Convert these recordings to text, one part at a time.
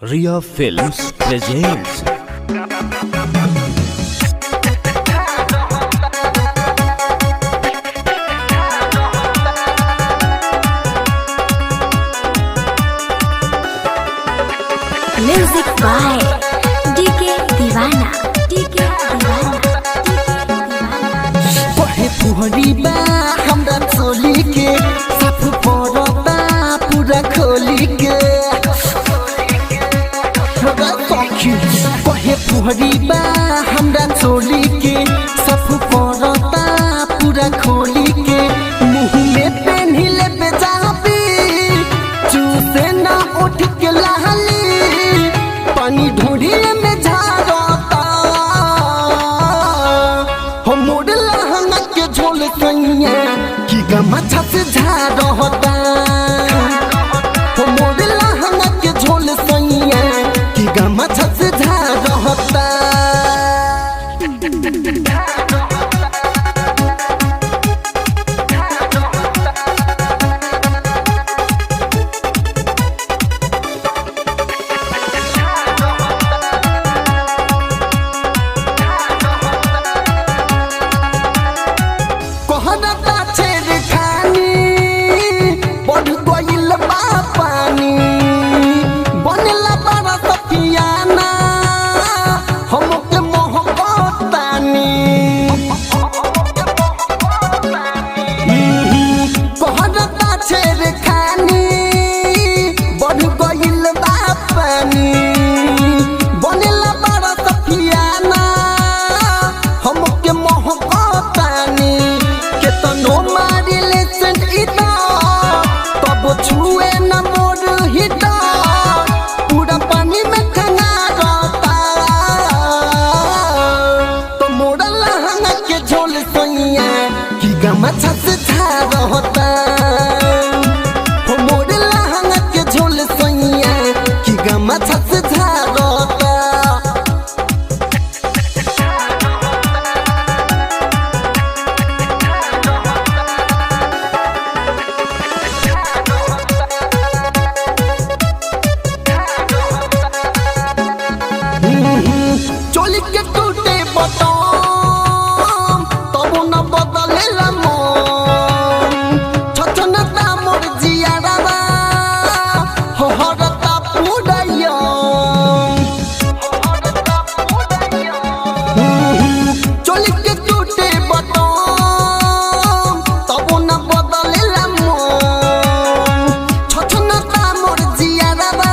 Ria Films presents Music by DK Divana. DK Divana. पढ़े पुहरी बा हमरा चोली के साफ पड़ता पूरा खोली के पढ़े पुहरी बा हमरा चोली के साफ पड़ता पूरा खोली के मुँह में पेन्हिले बेजाबी चूसे ना उठ के लहली पानी ढूंढी में झाड़ता हम मोड़ लहंगा के झोल सैया की गमछा से झाड़ता हम मोड़ लहंगा के झोल सैया की गमछा से झाड़ता कहता छेड़ खानी बढ़ गइल बा पानी बनला बड़ा सफियाना हमके मोहब्बतानी कहता छेड़ खानी बढ़ गइल बा पानी बनला बड़ा सफियाना हमके मोहब्बतानी केतनो मारिले सेंट इता तब छुए न मोर हिता पूरा पानी में खंगा रहता तो मोर लहंगा के झोल सैया की गमछा से झाड़ता हो मोर लहंगा के झोल सैया की गमछा से झाड़ता चोली के टूटे बटन तब न बदलेला मन छछनता मोर जियारावा हरता पुरैया चोली के टूटे बटन तब न बदलेला मन छछनता मोर जियारावा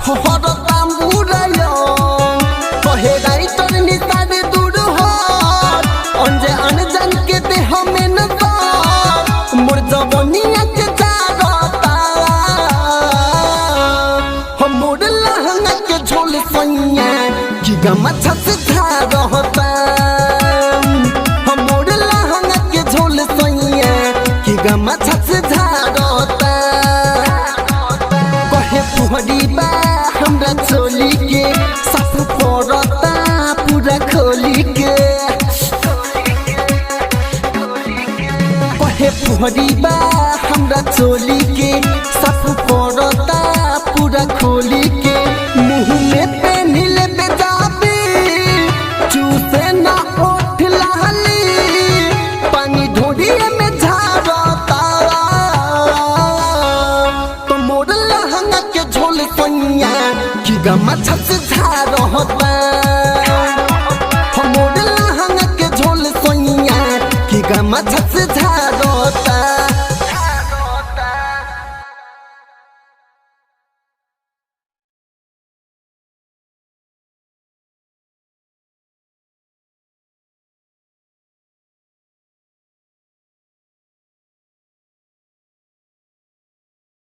हरता पुरैया कहे राइटर निशान दूर हो अंजे अनजान के देह में न मोर जवनिया के जागता हम मोर लहंगा के झोल सैया की गमछा से झाड़ता हम मोर लहंगा के झोल सैया की गमछा से झाड़ता कहे पुहरी बा हमरा चोली के साफ पड़ता पूरा खोली के कहे पुहरी बा हमरा चोली के साफ पड़ता पूरा खोली के मुँह में पेन्हिले बेजाबी चूसे ना ओठ लहली पानी ढूंढी में झाड़ता तो मोर लहंगा के झोल सैया की गमछा से झाड़ता